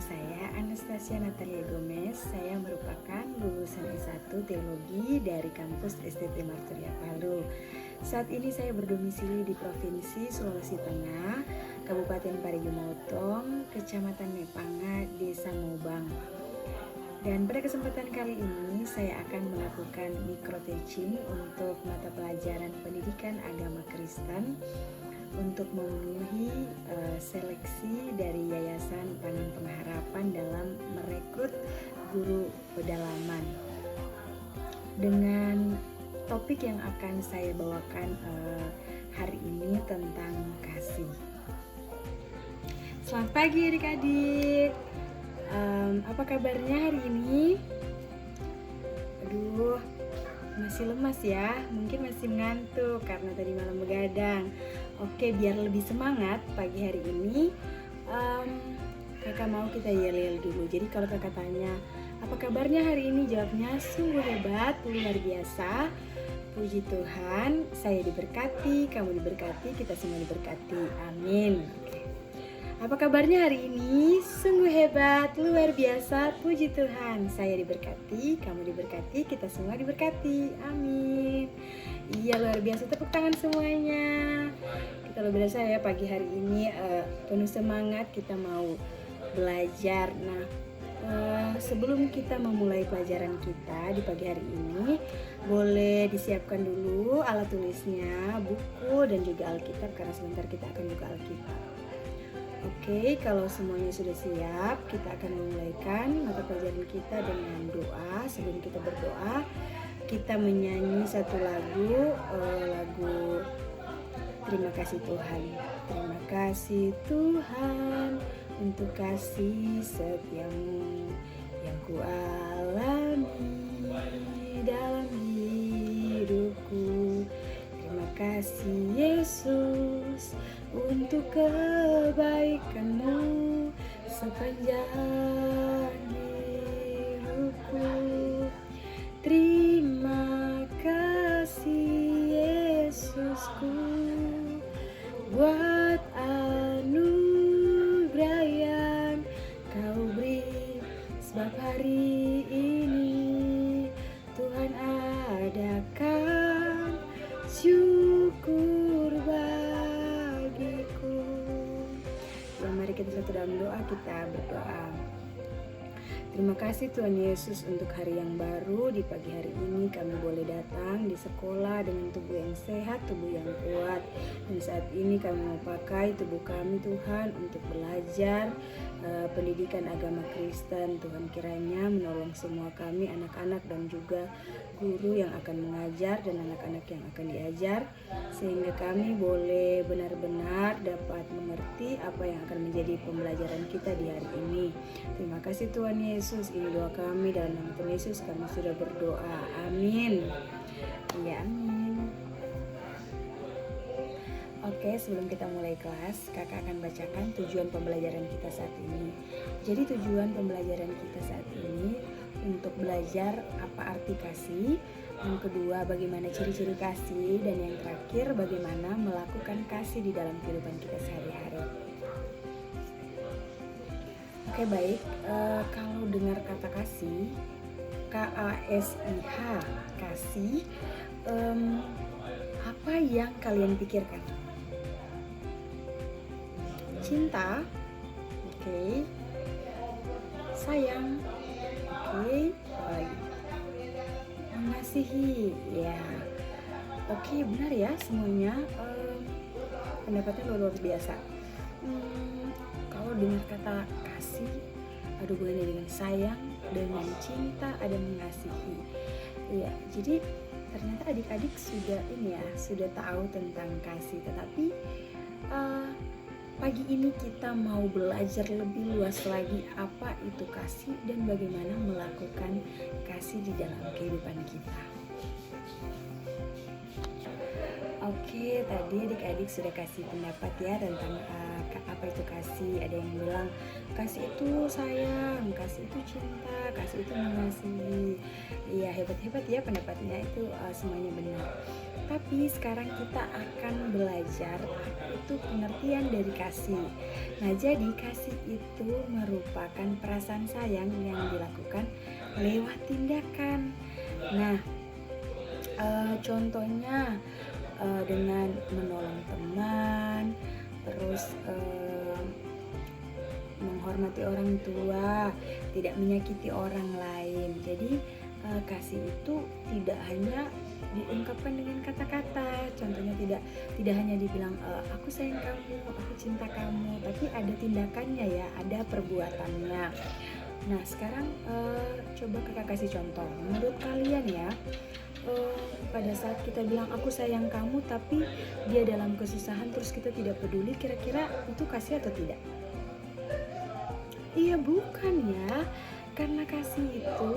saya Anastasia Natalia Gomez. Saya merupakan lulusan S1 Teologi dari kampus STT Marturia Palu. Saat ini saya berdomisili di Provinsi Sulawesi Tengah, Kabupaten Parigi Motong, Kecamatan Nepanga, Desa Mobang. Dan pada kesempatan kali ini saya akan melakukan micro teaching untuk mata pelajaran pendidikan agama Kristen untuk memenuhi seleksi dari Yayasan Pangan Pengharapan dalam merekrut guru pedalaman. Dengan topik yang akan saya bawakan hari ini tentang kasih. Selamat pagi adik-adik. Apa kabarnya hari ini? Aduh, masih lemas ya, mungkin masih ngantuk karena tadi malam begadang. Oke, biar lebih semangat pagi hari ini, kakak mau kita yel-yel dulu. Jadi kalau kakak tanya, apa kabarnya hari ini? Jawabnya sungguh hebat, luar biasa. Puji Tuhan, saya diberkati, kamu diberkati, kita semua diberkati. Amin. Apa kabarnya hari ini? Sungguh hebat, luar biasa, puji Tuhan. Saya diberkati, kamu diberkati, kita semua diberkati. Amin. Iya, luar biasa, tepuk tangan semuanya. Kita luar biasa ya, pagi hari ini penuh semangat kita mau belajar. Nah, sebelum kita memulai pelajaran kita di pagi hari ini, boleh disiapkan dulu alat tulisnya, buku, dan juga Alkitab, karena sebentar kita akan buka Alkitab. Oke, kalau semuanya sudah siap, kita akan memulaikan mata pelajaran kita dengan doa. Sebelum kita berdoa, kita menyanyi satu lagu Terima Kasih Tuhan. Terima kasih Tuhan untuk kasih setiamu yang ku alami dalam hidupku. Terima kasih Yesus untuk kebaikanmu sepanjang hidupku. Terima kasih Yesusku buat anugerah yang kau beri, sebab hari ini Tuhan adakan syukur bagiku. Ya, mari kita satu dalam doa, kita berdoa. Terima kasih Tuhan Yesus untuk hari yang baru. Di pagi hari ini kami boleh datang di sekolah dengan tubuh yang sehat, tubuh yang kuat. Dan saat ini kami mau pakai tubuh kami Tuhan untuk belajar pendidikan agama Kristen. Tuhan kiranya menolong semua kami, anak-anak dan juga guru yang akan mengajar dan anak-anak yang akan diajar, sehingga kami boleh benar-benar dapat mengerti apa yang akan menjadi pembelajaran kita di hari ini. Terima kasih Tuhan Yesus, ini doa kami dalam nama Tuhan Yesus kami sudah berdoa. Amin. Ya, amin. Oke, sebelum kita mulai kelas, kakak akan bacakan tujuan pembelajaran kita saat ini. Jadi tujuan pembelajaran kita saat ini untuk belajar apa arti kasih, yang kedua bagaimana ciri-ciri kasih, dan yang terakhir bagaimana melakukan kasih di dalam kehidupan kita sehari-hari. Oke, baik, kalau dengar kata kasih, K-A-S-I-H, kasih, apa yang kalian pikirkan? Cinta, oke. Sayang, oke. Baik. Mengasihi, ya. Oke, benar ya semuanya. Pendapatnya luar biasa. Kalau dengar kata kasih, ada hubungannya dengan sayang, dengan cinta, ada mengasihi. Ya, jadi ternyata adik-adik sudah tahu tentang kasih, tetapi pagi ini kita mau belajar lebih luas lagi apa itu kasih dan bagaimana melakukan kasih di dalam kehidupan kita. Oke, tadi adik-adik sudah kasih pendapat ya tentang apa itu kasih. kasih, ada yang bilang kasih itu sayang, kasih itu cinta, kasih itu mengasihi. Iya, hebat-hebat ya pendapatnya itu, semuanya benar. Tapi sekarang kita akan belajar apa itu pengertian dari kasih. Nah, jadi kasih itu merupakan perasaan sayang yang dilakukan lewat tindakan. Nah, contohnya dengan menolong teman, terus menghormati orang tua, tidak menyakiti orang lain. Jadi kasih itu tidak hanya diungkapkan dengan kata-kata. Contohnya tidak hanya dibilang aku sayang kamu, aku cinta kamu, tapi ada tindakannya ya, ada perbuatannya. Nah, sekarang coba kakak kasih contoh. Menurut kalian ya, pada saat kita bilang aku sayang kamu tapi dia dalam kesusahan terus kita tidak peduli, kira-kira itu kasih atau tidak? Iya, bukan ya, karena kasih itu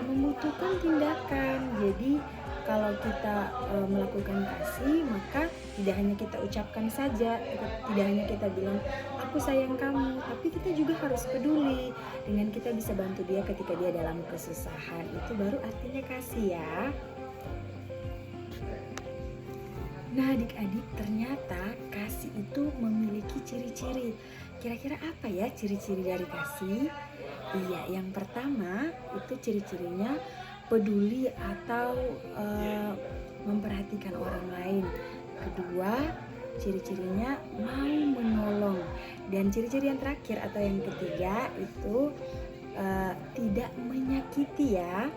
membutuhkan tindakan. Jadi kalau kita melakukan kasih, maka tidak hanya kita ucapkan saja, tidak hanya kita bilang aku sayang kamu, tapi kita juga harus peduli dengan kita bisa bantu dia ketika dia dalam kesusahan. Itu baru artinya kasih ya. Nah, adik-adik, ternyata kasih itu memiliki ciri-ciri. Kira-kira apa ya ciri-ciri dari kasih? Iya, yang pertama itu ciri-cirinya peduli atau memperhatikan orang lain. Kedua, ciri-cirinya mau menolong. Dan ciri-ciri yang terakhir atau yang ketiga itu tidak menyakiti ya.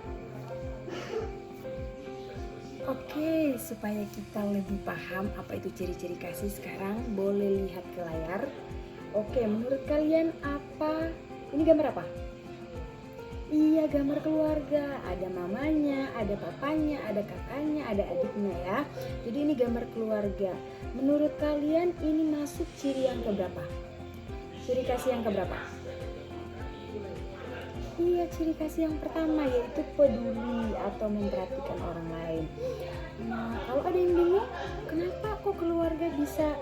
Oke, supaya kita lebih paham apa itu ciri-ciri kasih, sekarang boleh lihat ke layar. Oke, menurut kalian apa? Ini gambar apa? Iya, gambar keluarga. Ada mamanya, ada papanya, ada kakaknya, ada adiknya ya. Jadi ini gambar keluarga. Menurut kalian ini masuk ciri yang keberapa? Ciri kasih yang keberapa? Iya, ciri kasih yang pertama yaitu peduli atau memperhatikan orang lain. Nah, kalau ada yang bingung, kenapa kok keluarga bisa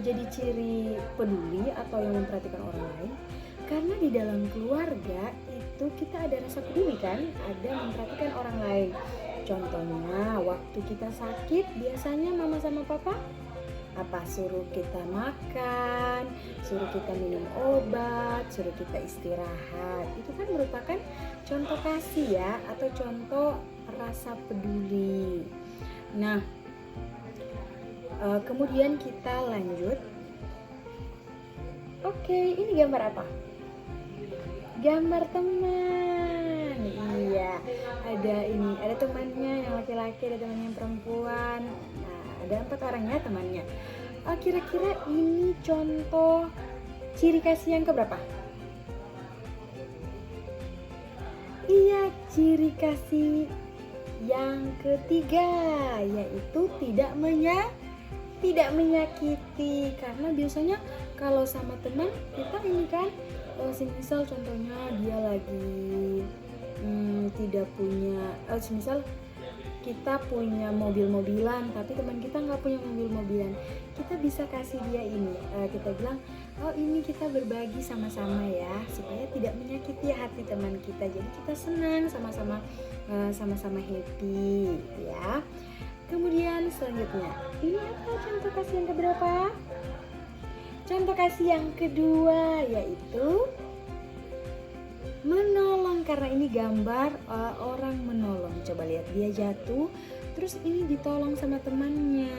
jadi ciri peduli atau yang memperhatikan orang lain? Karena di dalam keluarga itu kita ada rasa peduli kan, ada memperhatikan orang lain. Contohnya waktu kita sakit, biasanya mama sama papa apa? Suruh kita makan, suruh kita minum obat, suruh kita istirahat. Itu kan merupakan contoh kasih ya, atau contoh rasa peduli. Nah, kemudian kita lanjut. Oke, ini gambar apa? Gambar teman. Iya, ada temannya yang laki-laki, ada temannya yang perempuan. Nah, ada 4 orang ya temannya. Kira-kira ini contoh ciri kasih yang keberapa? Iya, ciri kasih yang ketiga, yaitu tidak menyakiti. Karena biasanya kalau sama teman kita ini kan, semisal contohnya dia lagi tidak punya, semisal kita punya mobil-mobilan tapi teman kita nggak punya mobil-mobilan, kita bisa kasih dia ini, kita bilang oh ini kita berbagi sama-sama ya, supaya tidak menyakiti hati teman kita, jadi kita senang sama-sama happy ya. Kemudian selanjutnya, ini apa contoh kasih yang keberapa? Contoh kasih yang kedua yaitu menolong, karena ini gambar orang menolong. Coba lihat, dia jatuh terus ini ditolong sama temannya.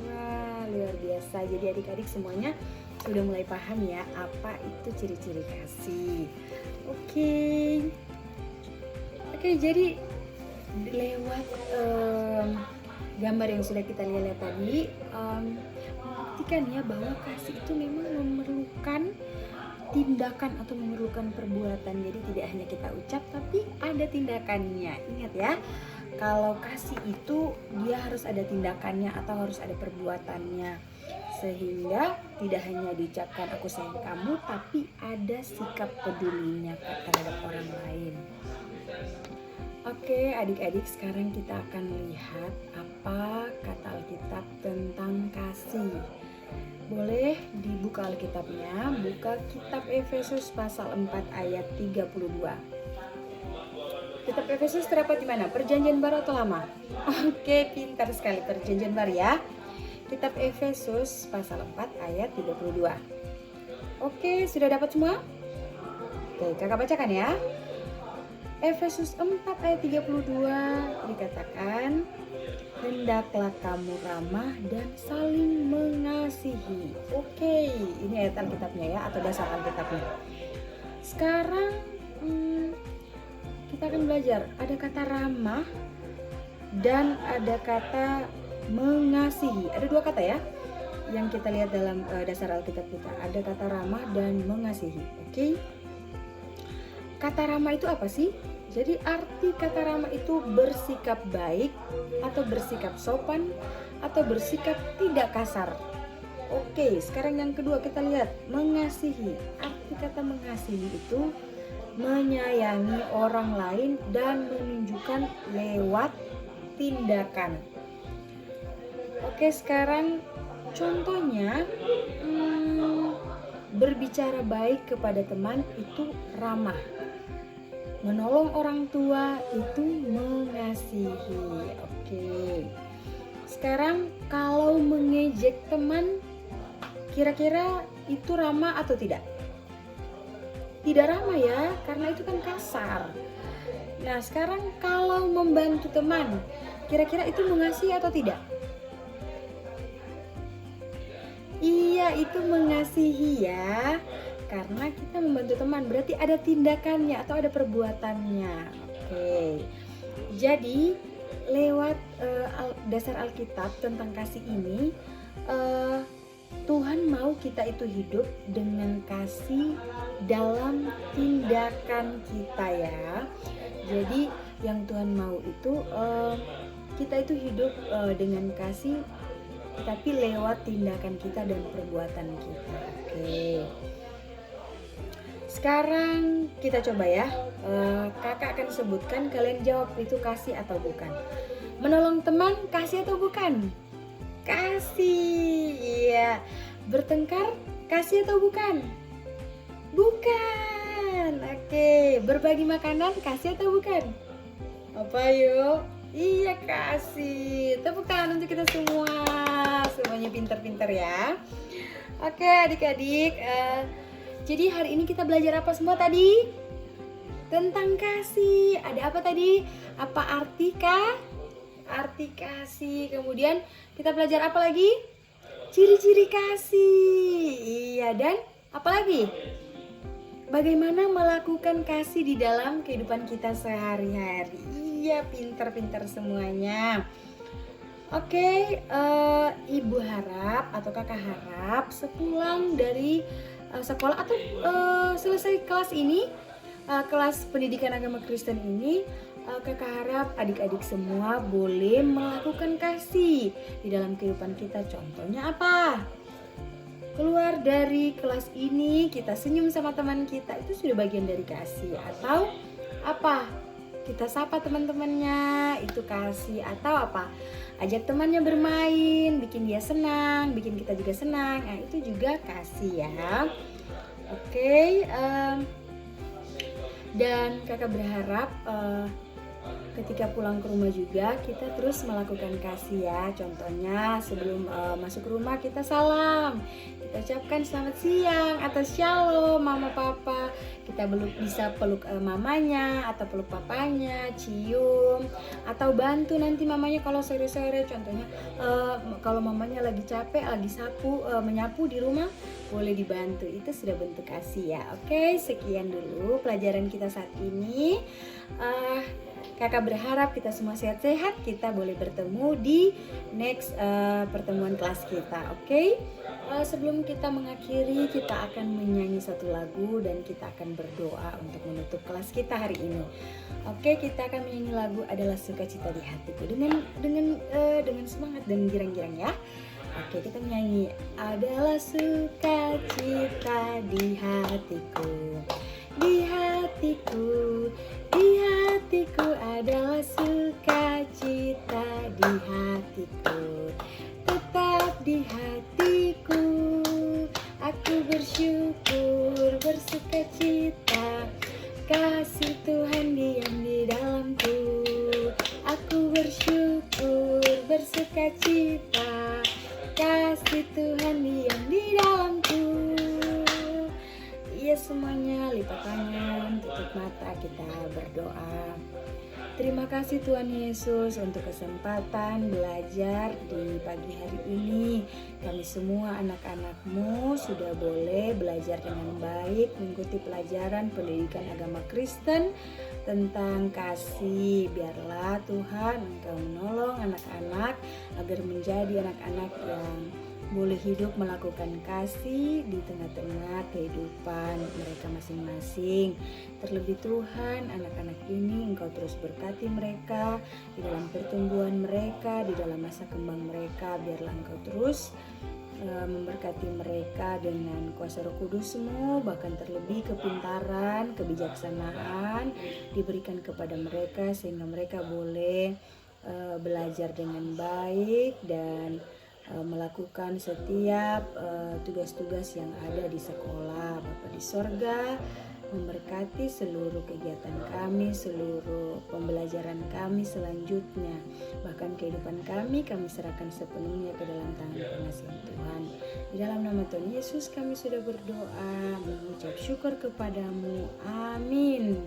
Wah, luar biasa. Jadi adik-adik semuanya sudah mulai paham ya apa itu ciri-ciri kasih. Oke, jadi lewat gambar yang sudah kita lihat tadi, buktikan ya bahwa kasih itu memang memerlukan tindakan atau memerlukan perbuatan. Jadi tidak hanya kita ucap tapi ada tindakannya. Ingat ya, kalau kasih itu dia harus ada tindakannya atau harus ada perbuatannya, sehingga tidak hanya diucapkan aku sayang kamu, tapi ada sikap pedulinya terhadap orang lain. Oke adik-adik, sekarang kita akan lihat apa kata Alkitab tentang kasih. boleh dibuka Alkitabnya, buka kitab Efesus pasal 4 ayat 32. Kitab Efesus terdapat di mana? Perjanjian Baru atau Lama? Oke, pintar sekali, Perjanjian Baru ya. Kitab Efesus pasal 4 ayat 32. Oke, sudah dapat semua? Oke, kakak bacakan ya. Efesus 4 ayat 32 dikatakan, hendaklah kamu ramah dan saling mengasihi. Oke, ini ayat Alkitabnya ya, atau dasar Alkitabnya. Sekarang kita akan belajar, ada kata ramah dan ada kata mengasihi. Ada dua kata ya yang kita lihat dalam dasar Alkitab kita. Ada kata ramah dan mengasihi. Oke. Kata ramah itu apa sih? Jadi arti kata ramah itu bersikap baik atau bersikap sopan atau bersikap tidak kasar. Oke, sekarang yang kedua kita lihat mengasihi. Arti kata mengasihi itu menyayangi orang lain dan menunjukkan lewat tindakan. Oke, sekarang contohnya berbicara baik kepada teman itu ramah. Menolong orang tua itu mengasihi. Oke. Sekarang kalau mengejek teman, kira-kira itu ramah atau tidak? Tidak ramah ya, karena itu kan kasar. Nah, sekarang kalau membantu teman, kira-kira itu mengasihi atau tidak? Iya, itu mengasihi ya. Karena kita membantu teman, berarti ada tindakannya atau ada perbuatannya. Oke. Jadi, lewat dasar Alkitab tentang kasih ini, Tuhan mau kita itu hidup dengan kasih dalam tindakan kita ya. Jadi yang Tuhan mau itu kita itu hidup dengan kasih, tapi lewat tindakan kita dan perbuatan kita. Oke. Sekarang kita coba ya. Kakak akan sebutkan, kalian jawab itu kasih atau bukan. Menolong teman kasih atau bukan? Kasih. Iya. Bertengkar kasih atau bukan? Bukan. Oke. Berbagi makanan kasih atau bukan? Apa yuk? Iya, kasih. Tepuk tangan untuk kita semua. Semuanya pintar-pintar ya. Oke adik-adik, jadi hari ini kita belajar apa semua tadi? Tentang kasih. Ada apa tadi? Apa arti arti kasih. Kemudian kita belajar apa lagi? Ciri-ciri kasih. Iya, dan apa lagi? Bagaimana melakukan kasih di dalam kehidupan kita sehari-hari. Iya, pintar-pintar semuanya. Oke, Ibu harap atau kakak harap sepulang dari sekolah atau selesai kelas ini, kelas pendidikan agama Kristen ini, kakak harap adik-adik semua boleh melakukan kasih di dalam kehidupan kita. Contohnya apa? Keluar dari kelas ini kita senyum sama teman kita, itu sudah bagian dari kasih. Atau apa? Kita sapa teman-temannya, itu kasih. Atau apa? Ajak temannya bermain, bikin dia senang, bikin kita juga senang. Nah, itu juga kasih ya. Oke, dan kakak berharap ketika pulang ke rumah juga kita terus melakukan kasih ya. Contohnya sebelum masuk ke rumah kita salam, kita ucapkan selamat siang atau shalom mama papa. Kita bisa peluk mamanya atau peluk papanya, cium, atau bantu nanti mamanya kalau sore-sore. Contohnya kalau mamanya lagi capek, lagi menyapu di rumah, boleh dibantu. Itu sudah bentuk kasih ya. Oke, sekian dulu pelajaran kita saat ini. Kakak berharap kita semua sehat-sehat. Kita boleh bertemu di next pertemuan kelas kita. Oke? Sebelum kita mengakhiri, kita akan menyanyi satu lagu dan kita akan berdoa untuk menutup kelas kita hari ini. Oke, kita akan menyanyi lagu Adalah Sukacita di Hatiku dengan semangat dan girang-girang ya. Oke, kita menyanyi Adalah sukacita di hatiku. Di hatiku, di hatiku adalah sukacita di hatiku, tetap di hatiku. bersyukur, bersuka cita, kasih Tuhan diam di dalamku. Aku bersyukur, bersuka cita, kasih Tuhan diam di dalamku. Iya semuanya, lipat tangan, tutup mata, kita berdoa. Terima kasih Tuhan Yesus untuk kesempatan belajar di pagi hari ini. Kami semua anak-anak-Mu sudah boleh belajar dengan baik, mengikuti pelajaran pendidikan agama Kristen tentang kasih. Biarlah Tuhan Engkau menolong anak-anak agar menjadi anak-anak yang boleh hidup melakukan kasih di tengah-tengah kehidupan mereka masing-masing. Terlebih Tuhan, anak-anak ini Engkau terus berkati mereka di dalam pertumbuhan mereka, di dalam masa kembang mereka. Biarlah Engkau terus memberkati mereka dengan kuasa Roh Kudus-Mu, bahkan terlebih kepintaran, kebijaksanaan diberikan kepada mereka sehingga mereka boleh belajar dengan baik dan melakukan setiap tugas-tugas yang ada di sekolah. Bapa di sorga memberkati seluruh kegiatan kami, seluruh pembelajaran kami selanjutnya. Bahkan kehidupan kami serahkan sepenuhnya ke dalam tangan pengasihan Tuhan. Di dalam nama Tuhan Yesus kami sudah berdoa, mengucap syukur kepadamu. Amin.